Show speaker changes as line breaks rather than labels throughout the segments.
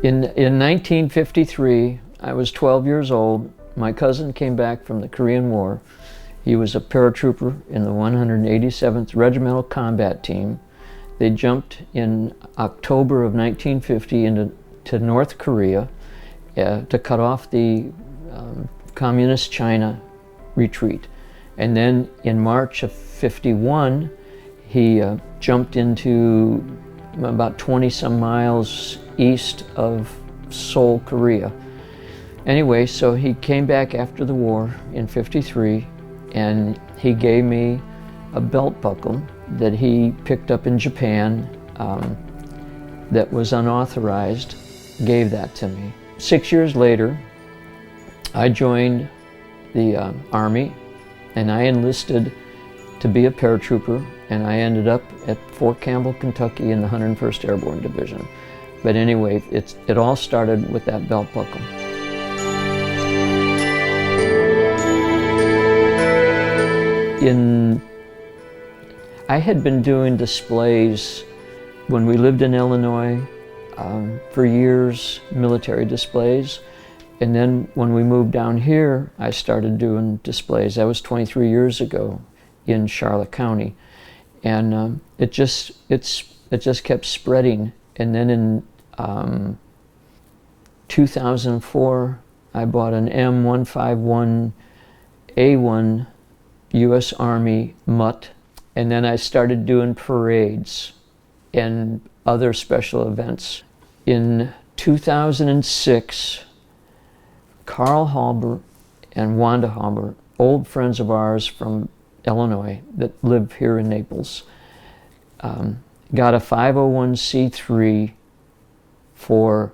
In 1953, I was 12 years old. My cousin came back from the Korean War. He was a paratrooper in the 187th Regimental Combat Team. They jumped in October of 1950 into North Korea to cut off the Communist China retreat. And then in March of 51, he jumped into about 20 some miles east of Seoul, Korea. Anyway, so he came back after the war in 53, and he gave me a belt buckle that he picked up in Japan that was unauthorized, gave that to me. 6 years later, I joined the Army, and I enlisted to be a paratrooper, and I ended up at Fort Campbell, Kentucky in the 101st Airborne Division. But anyway, it all started with that belt buckle. I had been doing displays when we lived in Illinois for years, military displays. And then when we moved down here, I started doing displays. That was 23 years ago in Charlotte County. And it just kept spreading. And then in 2004, I bought an M151A1 U.S. Army mutt, and then I started doing parades and other special events. In 2006, Carl Halber and Wanda Halber, old friends of ours from Illinois that live here in Naples, got a 501c3 for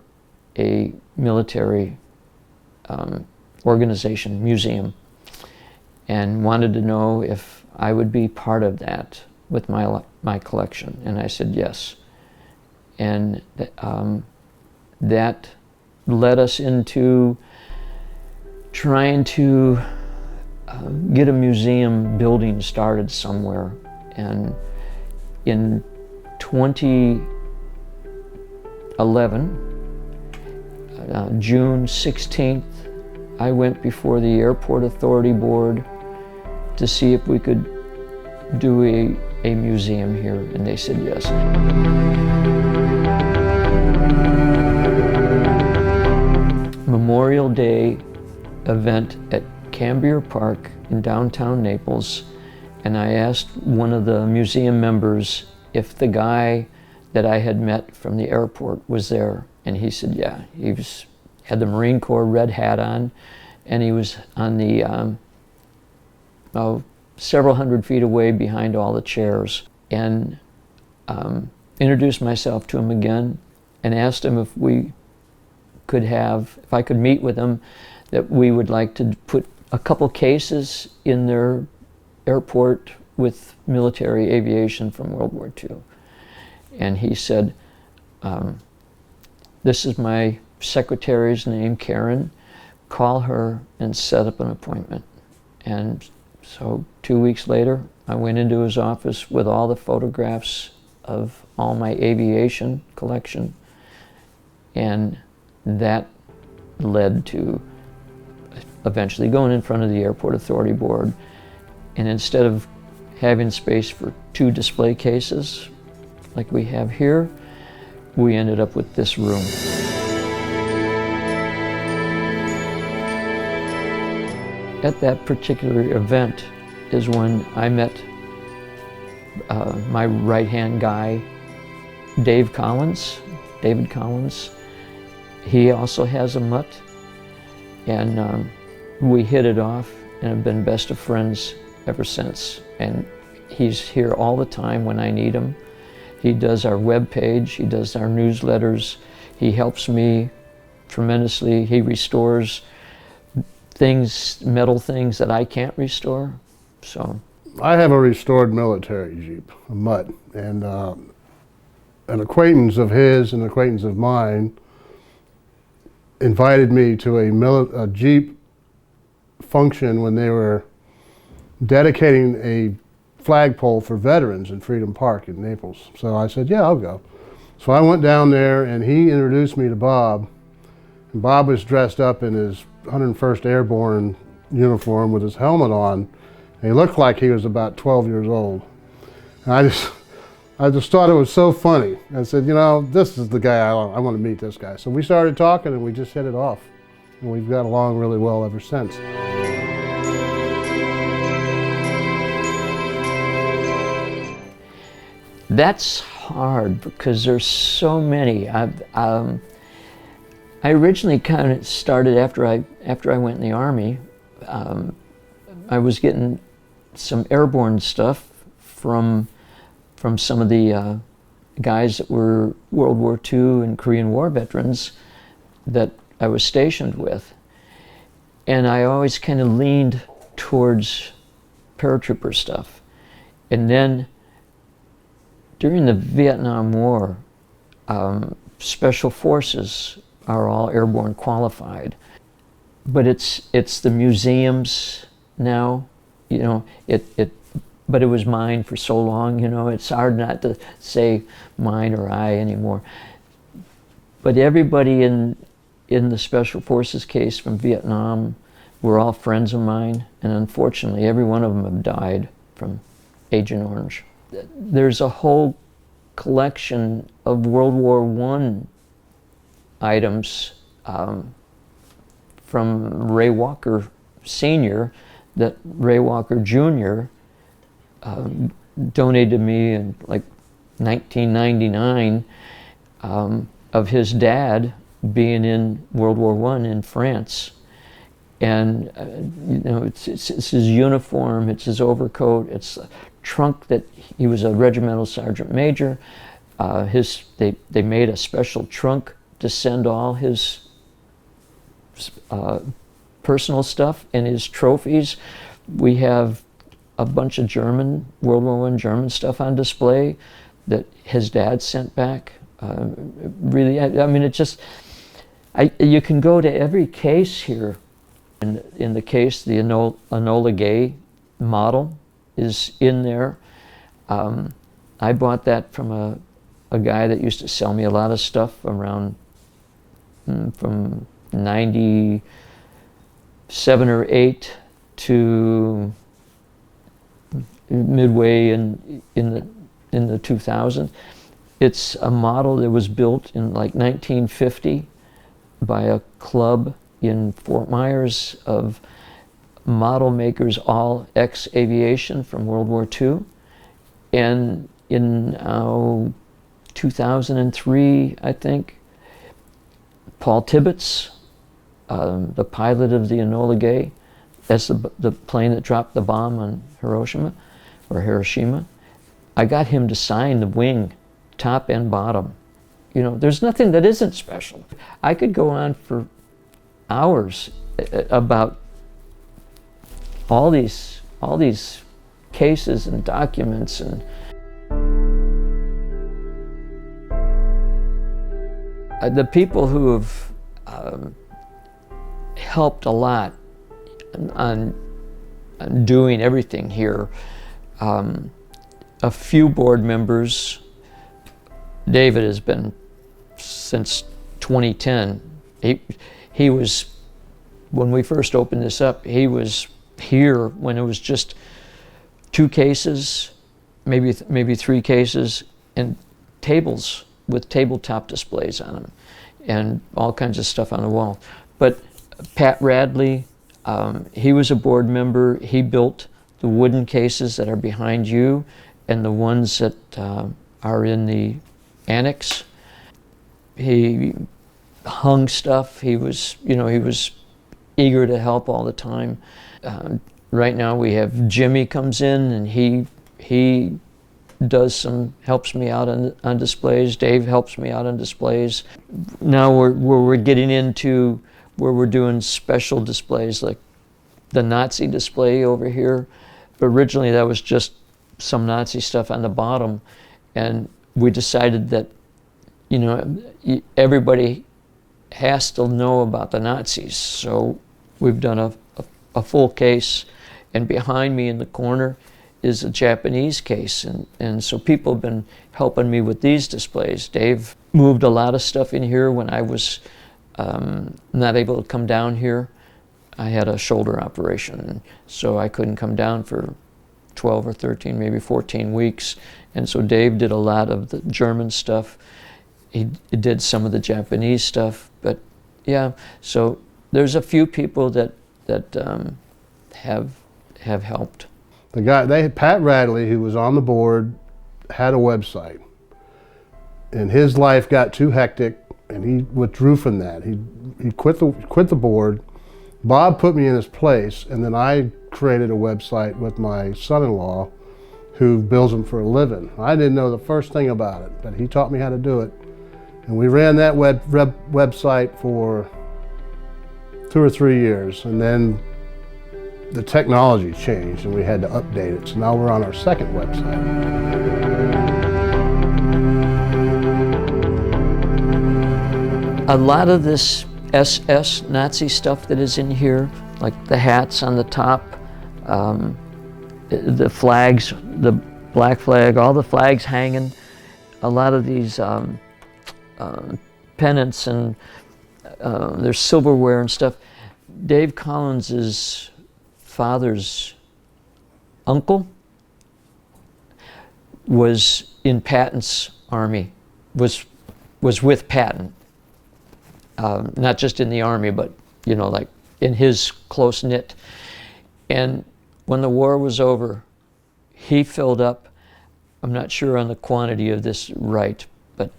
a military organization, museum, and wanted to know if I would be part of that with my collection. And I said yes. And that led us into trying to get a museum building started somewhere. And in 2011, June 16th, I went before the Airport Authority Board to see if we could do a museum here, and they said yes. Memorial Day event at Cambier Park in downtown Naples, and I asked one of the museum members if the guy that I had met from the airport was there, and he said yeah. He had the Marine Corps red hat on, and he was on the several hundred feet away behind all the chairs, and introduced myself to him again and asked him if I could meet with him, that we would like to put a couple cases in their airport with military aviation from World War II. And he said, this is my secretary's name, Karen. Call her and set up an appointment. And so 2 weeks later, I went into his office with all the photographs of all my aviation collection, and that led to eventually going in front of the Airport Authority Board, and instead of having space for 2 display cases like we have here, we ended up with this room. At that particular event is when I met my right-hand guy, David Collins. He also has a mutt, and we hit it off and have been best of friends ever since. And he's here all the time when I need him. He does our web page, he does our newsletters, he helps me tremendously. He restores things, metal things that I can't restore. So
I have a restored military Jeep, a mutt, and an acquaintance of his, an acquaintance of mine, invited me to a Jeep function when they were dedicating a flagpole for veterans in Freedom Park in Naples. So I said, yeah, I'll go. So I went down there and he introduced me to Bob. And Bob was dressed up in his 101st Airborne uniform with his helmet on. And he looked like he was about 12 years old. And I just thought it was so funny. I said, you know, this is the guy I want to meet this guy. So we started talking and we just hit it off. And we've got along really well ever since.
That's hard because there's so many. I originally kind of started after I went in the Army. I was getting some airborne stuff from some of the guys that were World War II and Korean War veterans that I was stationed with. And I always kind of leaned towards paratrooper stuff. And then during the Vietnam War, special forces are all airborne qualified. But it's the museums now, you know, but it was mine for so long, you know, it's hard not to say mine or I anymore. But everybody in the Special Forces case from Vietnam were all friends of mine, and unfortunately every one of them have died from Agent Orange. There's a whole collection of World War I items from Ray Walker Sr. that Ray Walker Jr. Donated to me in like 1999 of his dad being in World War I in France. And you know, it's his uniform, it's his overcoat, it's a trunk that he was a regimental sergeant major. They made a special trunk to send all his personal stuff and his trophies. We have a bunch of World War I German stuff on display that his dad sent back. Really, I mean, it's just, you can go to every case here. In the case, the Enola Gay model is in there. I bought that from a guy that used to sell me a lot of stuff around from 97 or 8 to midway in the 2000s. It's a model that was built in like 1950 by a club in Fort Myers of model makers, all ex-aviation from World War II. And in 2003, I think, Paul Tibbets, the pilot of the Enola Gay, that's the plane that dropped the bomb on Hiroshima. I got him to sign the wing, top and bottom. You know, there's nothing that isn't special. I could go on for hours about all these cases and documents, and the people who have helped a lot on doing everything here. A few board members. David has been since 2010. He was, when we first opened this up, he was here when it was just 2 cases, maybe 3 cases, and tables with tabletop displays on them, and all kinds of stuff on the wall. But Pat Radley, he was a board member. He built the wooden cases that are behind you and the ones that are in the annex. He hung stuff. He was eager to help all the time. Right now we have Jimmy comes in and he helps me out on displays. Dave helps me out on displays. Now we're getting into where we're doing special displays, like the Nazi display over here. But originally that was just some Nazi stuff on the bottom, and we decided that, you know, everybody has to know about the Nazis. So we've done a full case, and behind me in the corner is a Japanese case, and so people have been helping me with these displays. Dave moved a lot of stuff in here when I was not able to come down here. I had a shoulder operation, and so I couldn't come down for 12 or 13, maybe 14 weeks. And so Dave did a lot of the German stuff. He did some of the Japanese stuff. But yeah, so there's a few people that have helped.
The guy, Pat Radley, who was on the board, had a website. And his life got too hectic, and he withdrew from that. He quit the board. Bob put me in his place, and then I created a website with my son-in-law, who builds them for a living. I didn't know the first thing about it, but he taught me how to do it. And we ran that website for 2 or 3 years, and then the technology changed and we had to update it. So now we're on our second website.
A lot of this SS Nazi stuff that is in here, like the hats on the top, the flags, the black flag, all the flags hanging, a lot of these pennants and there's silverware and stuff. Dave Collins's father's uncle was in Patton's army, was with Patton. Not just in the army, but you know, like in his close knit. And when the war was over, he filled up, I'm not sure on the quantity of this right, but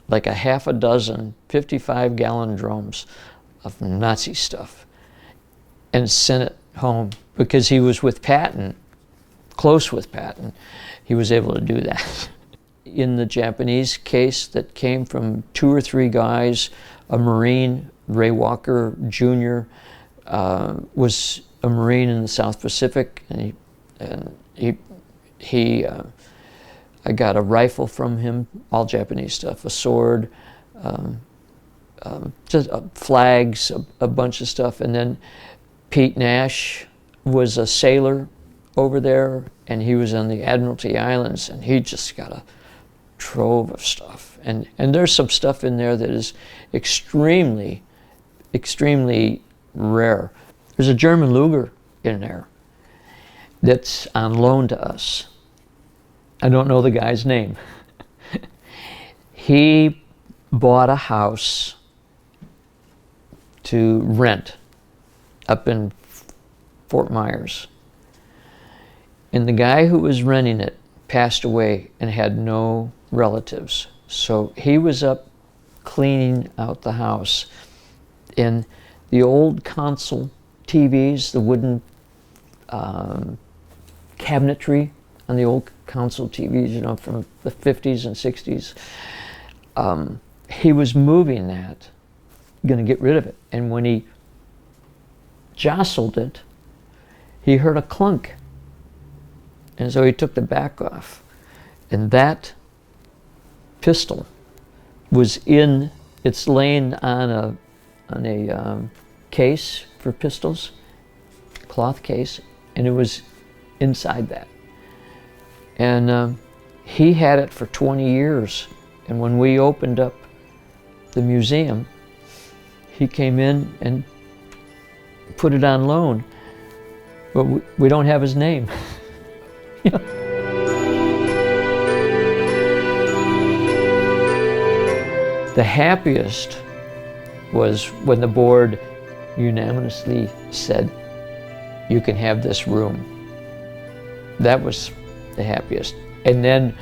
like a half a dozen 55-gallon drums of Nazi stuff and sent it home because he was with Patton, close with Patton. He was able to do that. In the Japanese case that came from 2 or 3 guys, a Marine, Ray Walker Jr., was a Marine in the South Pacific, and I got a rifle from him, all Japanese stuff, a sword, just flags, a bunch of stuff. And then Pete Nash was a sailor over there, and he was on the Admiralty Islands, and he just got a trove of stuff. And there's some stuff in there that is extremely, extremely rare. There's a German Luger in there that's on loan to us. I don't know the guy's name. He bought a house to rent up in Fort Myers. And the guy who was renting it passed away and had no relatives. So he was up cleaning out the house. And the old console TVs, the wooden cabinetry on the old console TVs, you know, from the 50s and 60s, he was moving that, going to get rid of it. And when he jostled it, he heard a clunk. And so he took the back off. And that pistol was it's laying on a case for pistols, cloth case, and it was inside that. And he had it for 20 years. And when we opened up the museum, he came in and put it on loan. But we don't have his name. The happiest was when the board unanimously said, "You can have this room." That was the happiest. And then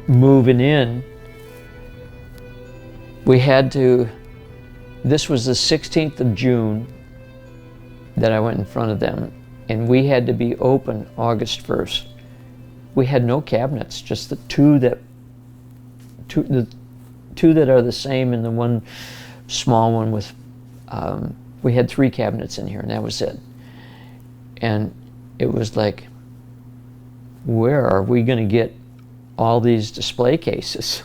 moving in, we had to, this was the 16th of June that I went in front of them, and we had to be open August 1st. We had no cabinets, just the two that are the same and the one small one with, we had 3 cabinets in here, and that was it. And it was like, where are we going to get all these display cases?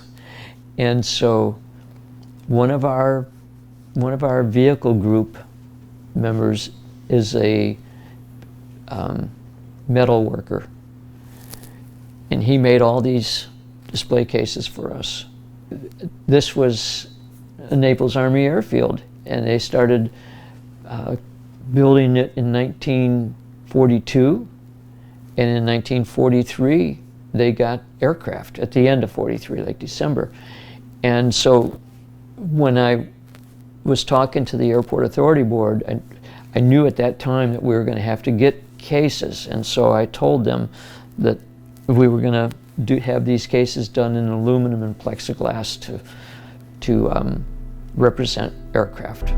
And so one of our vehicle group members is a metal worker, and he made all these display cases for us. This was a Naples Army airfield, and they started building it in 1942, and in 1943 they got aircraft at the end of 43, like December. And so when I was talking to the Airport Authority Board, I knew at that time that we were going to have to get cases, and so I told them that we were going to have these cases done in aluminum and plexiglass to represent aircraft.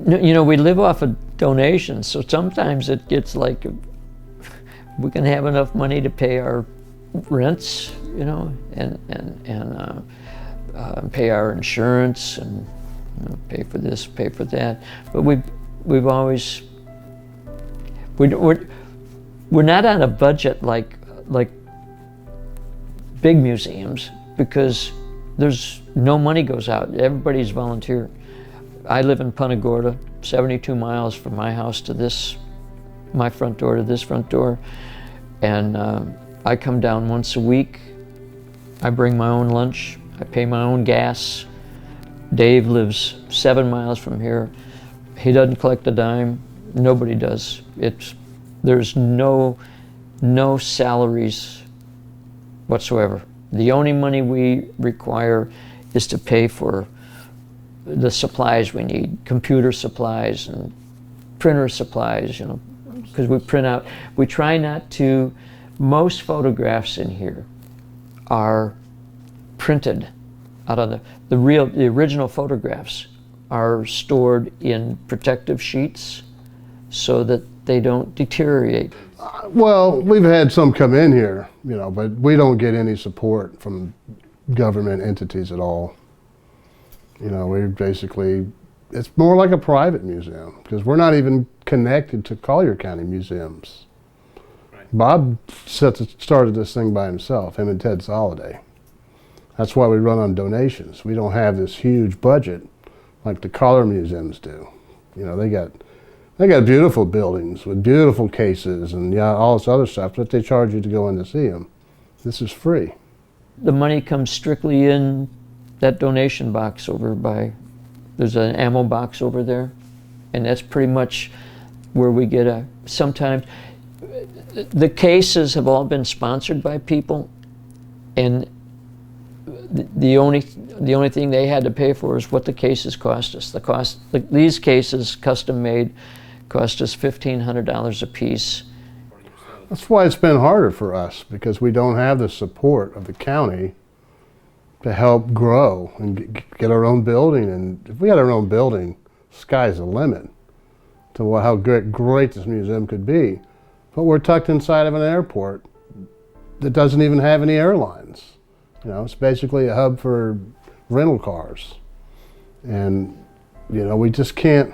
You know, we live off of donations, so sometimes it gets like we can have enough money to pay our rents, you know, and pay our insurance, and you know, pay for this, pay for that. But we've always we're not on a budget like big museums, because there's no money goes out. Everybody's volunteer. I live in Punta Gorda, 72 miles from my house to this, my front door to this front door, and I come down once a week. I bring my own lunch. I pay my own gas. Dave lives 7 miles from here. He doesn't collect a dime. Nobody does. There's no salaries whatsoever. The only money we require is to pay for the supplies we need, computer supplies and printer supplies, you know, because we print out. We try not to. Most photographs in here are printed out of the original photographs are stored in protective sheets so that they don't deteriorate.
Well, we've had some come in here, you know, but we don't get any support from government entities at all. You know, we basically, it's more like a private museum, because we're not even connected to Collier County museums. Right. Bob started this thing by himself, him and Ted Soliday. That's why we run on donations. We don't have this huge budget like the Collier museums do. You know, they got beautiful buildings with beautiful cases and yeah, all this other stuff, but they charge you to go in to see them. This is free.
The money comes strictly in that donation box over by, there's an ammo box over there, and that's pretty much where we get sometimes, the cases have all been sponsored by people, and the only thing they had to pay for is what the cases cost us. These cases, custom made, cost us $1,500 a piece.
That's why it's been harder for us, because we don't have the support of the county to help grow and get our own building. And if we had our own building, sky's the limit to how great this museum could be. But we're tucked inside of an airport that doesn't even have any airlines. You know, it's basically a hub for rental cars. And, you know, we just can't,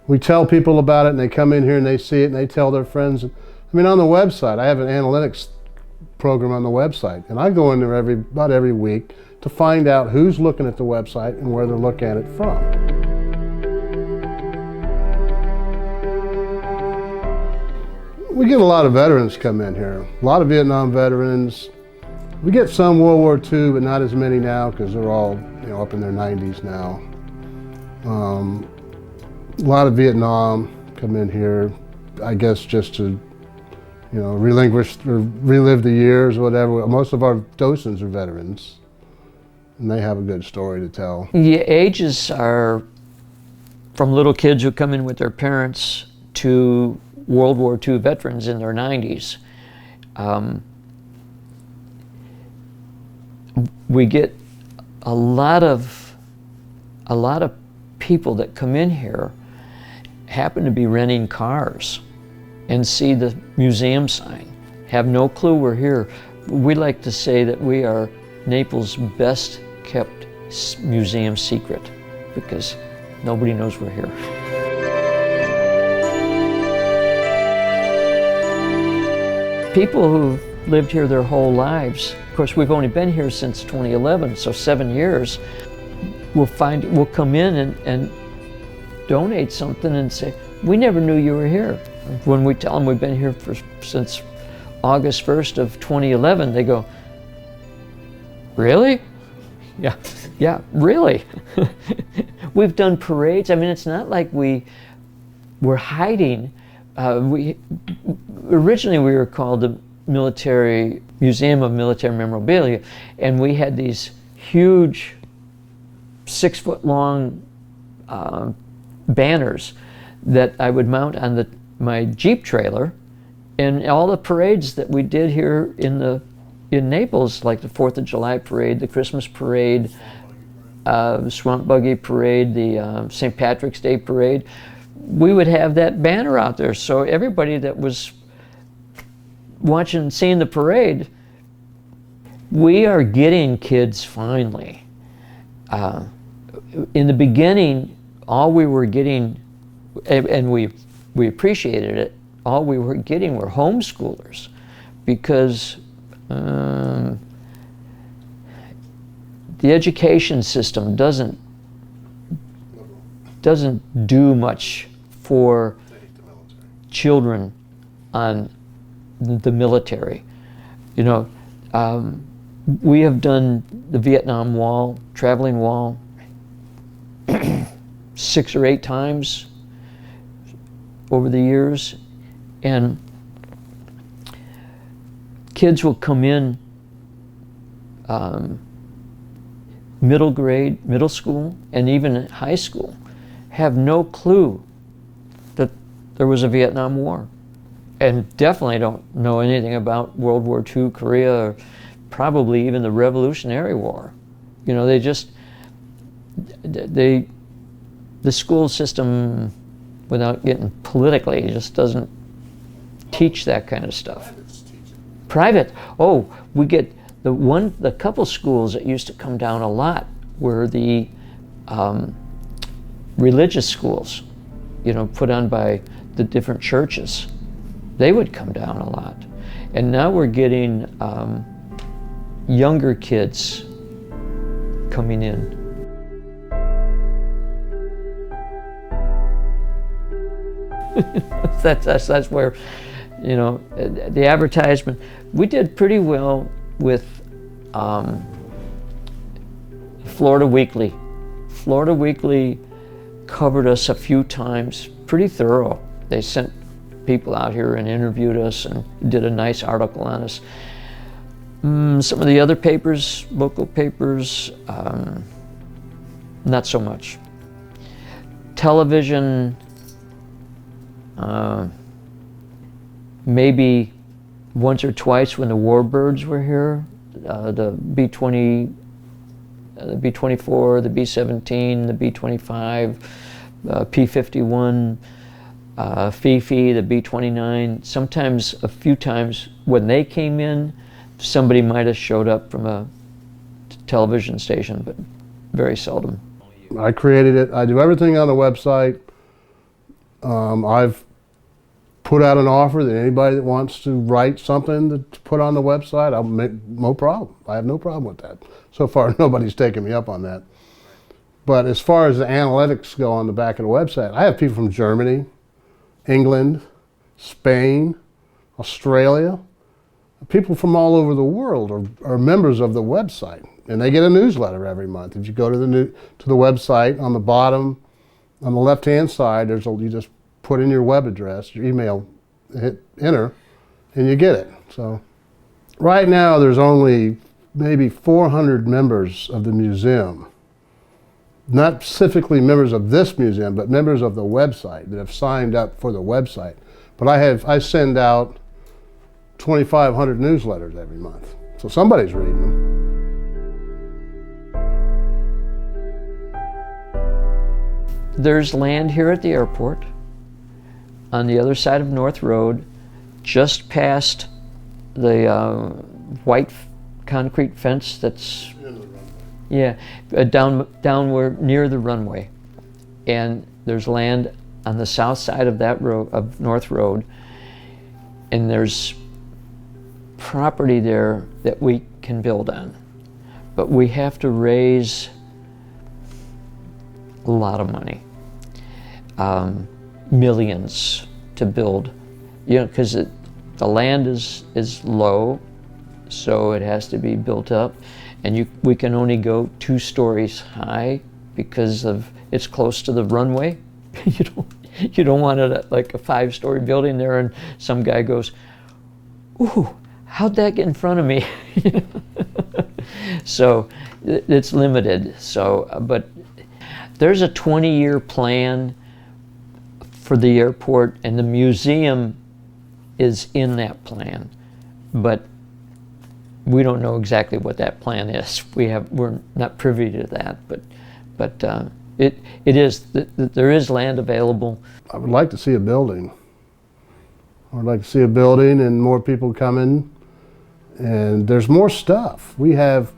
we tell people about it and they come in here and they see it and they tell their friends. I mean, on the website, I have an analytics program on the website, and I go in there about every week to find out who's looking at the website and where they're looking at it from. We get a lot of veterans come in here, a lot of Vietnam veterans. We get some World War II, but not as many now, because they're all, you know, up in their 90s now. A lot of Vietnam come in here, I guess just to, you know, relinquish or relive the years or whatever. Most of our docents are veterans, and they have a good story to tell.
The ages are from little kids who come in with their parents to World War II veterans in their 90s. We get a lot of people that come in here happen to be renting cars and see the museum sign, have no clue we're here. We like to say that we are Naples' best kept museum secret, because nobody knows we're here. People who've lived here their whole lives, of course we've only been here since 2011, so 7 years, will come in and donate something and say, we never knew you were here. When we tell them we've been here since August 1st of 2011, they go, really? Yeah, yeah, really. We've done parades. I mean, it's not like we're hiding. Originally we were called the Military Museum of Military Memorabilia, and we had these huge 6-foot-long banners that I would mount on my Jeep trailer, and all the parades that we did here in Naples, like the 4th of July parade, the Christmas parade, the Swamp Buggy parade, the St. Patrick's Day parade, we would have that banner out there. So everybody that was seeing the parade, we are getting kids finally. In the beginning, all we were getting, and we appreciated it, all we were getting were homeschoolers, because the education system doesn't do much for children on the military. You know, we have done the Vietnam Wall, traveling wall, 6 or 8 times over the years, and kids will come in middle school, and even high school, have no clue that there was a Vietnam War, and definitely don't know anything about World War II, Korea, or probably even the Revolutionary War. You know, the school system, without getting politically, just doesn't teach that kind of stuff. Private. Oh, we get the couple schools that used to come down a lot were the religious schools, you know, put on by the different churches. They would come down a lot. And now we're getting younger kids coming in. That's where, you know, the advertisement, we did pretty well with Florida Weekly. Florida Weekly covered us a few times, pretty thorough. They sent people out here and interviewed us and did a nice article on us. Some of the other papers, local papers, not so much. Television, maybe once or twice when the warbirds were here, the B-20, the B-24, the B-17, the B-25, P-51, Fifi, the B-29. Sometimes, a few times when they came in, somebody might have showed up from a television station, but very seldom.
I created it. I do everything on the website. I've put out an offer that anybody that wants to write something to put on the website, I'll make no problem. I have no problem with that. So far, nobody's taken me up on that. But as far as the analytics go on the back of the website, I have people from Germany, England, Spain, Australia. People from all over the world are members of the website, and they get a newsletter every month. If you go to the website, on the bottom, on the left-hand side, you just put in your web address, your email, hit enter, and you get it. So right now there's only maybe 400 members of the museum, not specifically members of this museum, but members of the website that have signed up for the website. But I send out 2,500 newsletters every month, so somebody's reading them.
There's land here at the airport on the other side of North Road, just past the white concrete fence that's, yeah, downward near the runway. And there's land on the south side of that road, of North Road, and there's property there that we can build on. But we have to raise a lot of money. millions to build, because the land is low, so it has to be built up, and we can only go 2 stories high because it's close to the runway. You don't want it like a 5-story building there, and some guy goes, "Ooh, how'd that get in front of me?" So it's limited. So, but there's a 20-year plan for the airport, and the museum is in that plan, but we don't know exactly what that plan is. We're not privy to that, but it is there is land available.
I would like to see a building. I would like to see a building and more people coming, and there's more stuff. We have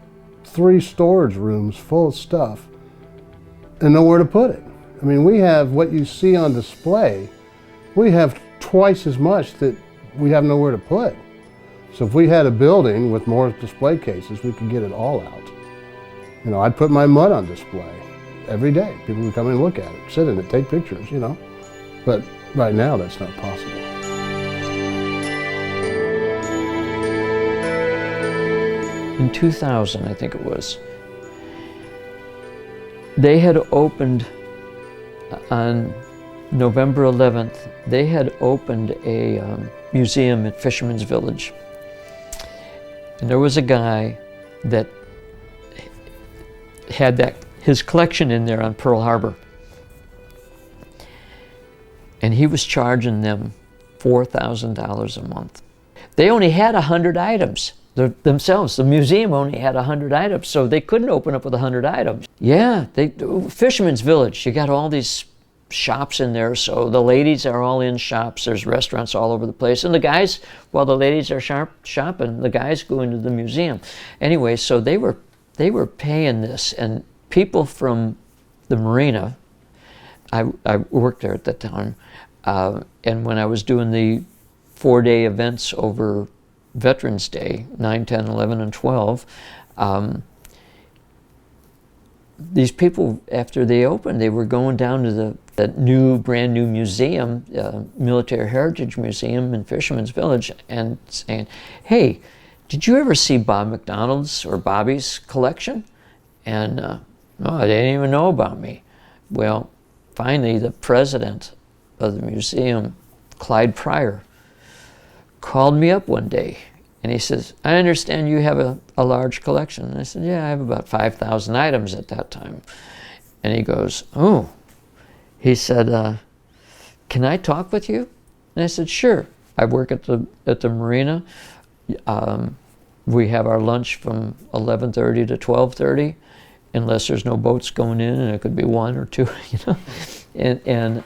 3 storage rooms full of stuff and nowhere to put it. I mean, we have what you see on display. We have twice as much that we have nowhere to put. So if we had a building with more display cases, we could get it all out. I'd put my mud on display every day. People would come and look at it, sit in it, take pictures, But right now, that's not possible.
In 2000, I think it was, they had opened on November 11th, they had opened a museum at Fisherman's Village. And there was a guy that had his collection in there on Pearl Harbor. And he was charging them $4,000 a month. They only had 100 items themselves. The museum only had 100 items, so they couldn't open up with 100 items. Yeah, Fisherman's Village, you got all these shops in there, so the ladies are all in shops. There's restaurants all over the place, and the guys, while the ladies are shopping, the guys go into the museum. Anyway, so they were paying this, and people from the marina, I worked there at that time, and when I was doing the 4-day events over Veterans Day, 9, 10, 11, and 12, these people, after they opened, they were going down to the brand new museum, Military Heritage Museum in Fisherman's Village, and saying, "Hey, did you ever see Bob McDonald's or Bobby's collection?" And no, they didn't even know about me. Well, finally, the president of the museum, Clyde Pryor, called me up one day, and he says, "I understand you have a large collection." And I said, "Yeah, I have about 5,000 items at that time." And he goes, "Oh." He said, "Can I talk with you?" And I said, "Sure. I work at the marina. We have our lunch from 11:30 to 12:30, unless there's no boats going in, and it could be 1 or 2, And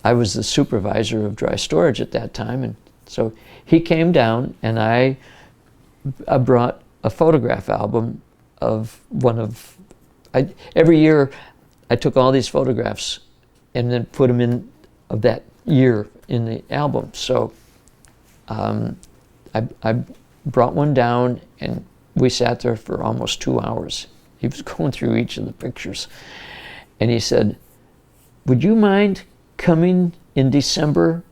I was the supervisor of dry storage at that time, and so he came down, and I brought a photograph album of every year I took all these photographs and then put them in of that year in the album. So I brought one down, and we sat there for almost 2 hours. He was going through each of the pictures, and he said, "Would you mind coming in December?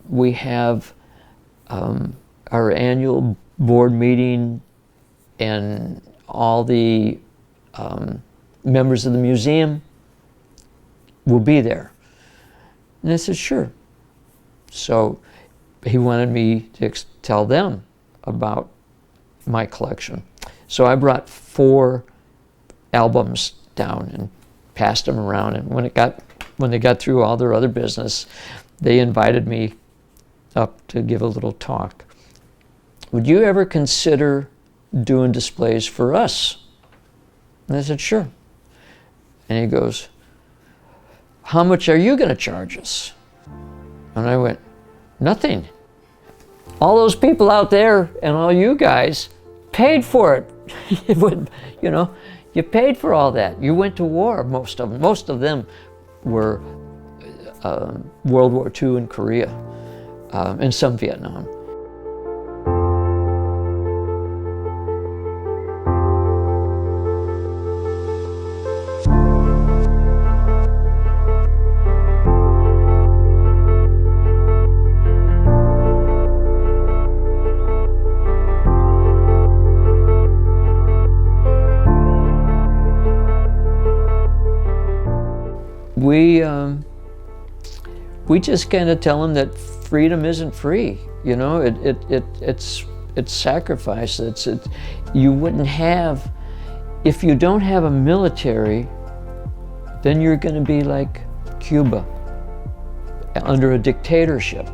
We have our annual board meeting, and all the members of the museum will be there." And I said, "Sure." So he wanted me to tell them about my collection. So I brought 4 albums down and passed them around, and when they got through all their other business, they invited me up to give a little talk. "Would you ever consider doing displays for us?" And I said, "Sure." And he goes, "How much are you going to charge us?" And I went, "Nothing. All those people out there and all you guys paid for it. You paid for all that. You went to war, most of them. Most of them were World War II in Korea, and some Vietnam. we just kind of tell them that freedom isn't free. You know, it's sacrifice. You wouldn't have, if you don't have a military, then you're going to be like Cuba, under a dictatorship,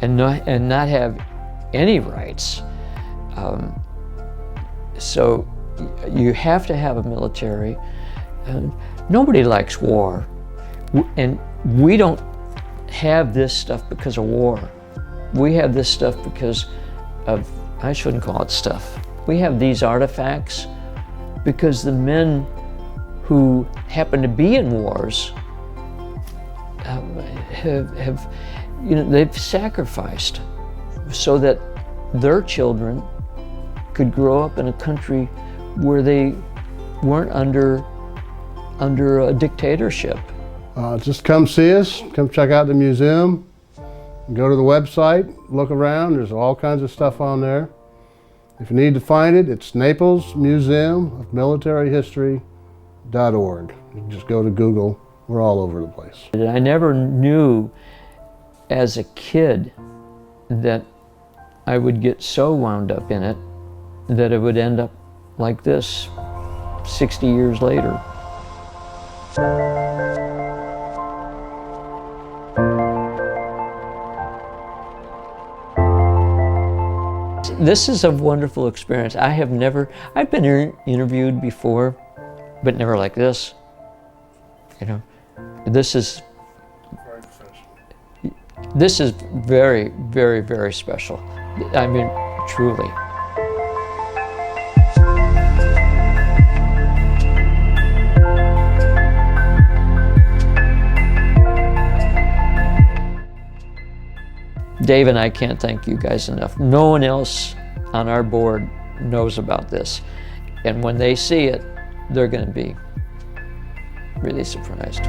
and not have any rights. So you have to have a military. Nobody likes war, and we don't have this stuff because of war. We have this stuff because of, I shouldn't call it stuff. We have these artifacts because the men who happen to be in wars have, you know, they've sacrificed so that their children could grow up in a country where they weren't under a dictatorship.
Just come see us, come check out the museum, go to the website, look around, there's all kinds of stuff on there. If you need to find it, it's Naples Museum of Military History.org. You can just go to Google, we're all over the place.
I never knew as a kid that I would get so wound up in it that it would end up like this 60 years later. This is a wonderful experience. I've been interviewed before, but never like this. You know, this is very, very, very special. I mean, truly. Dave and I can't thank you guys enough. No one else on our board knows about this. And when they see it, they're going to be really surprised.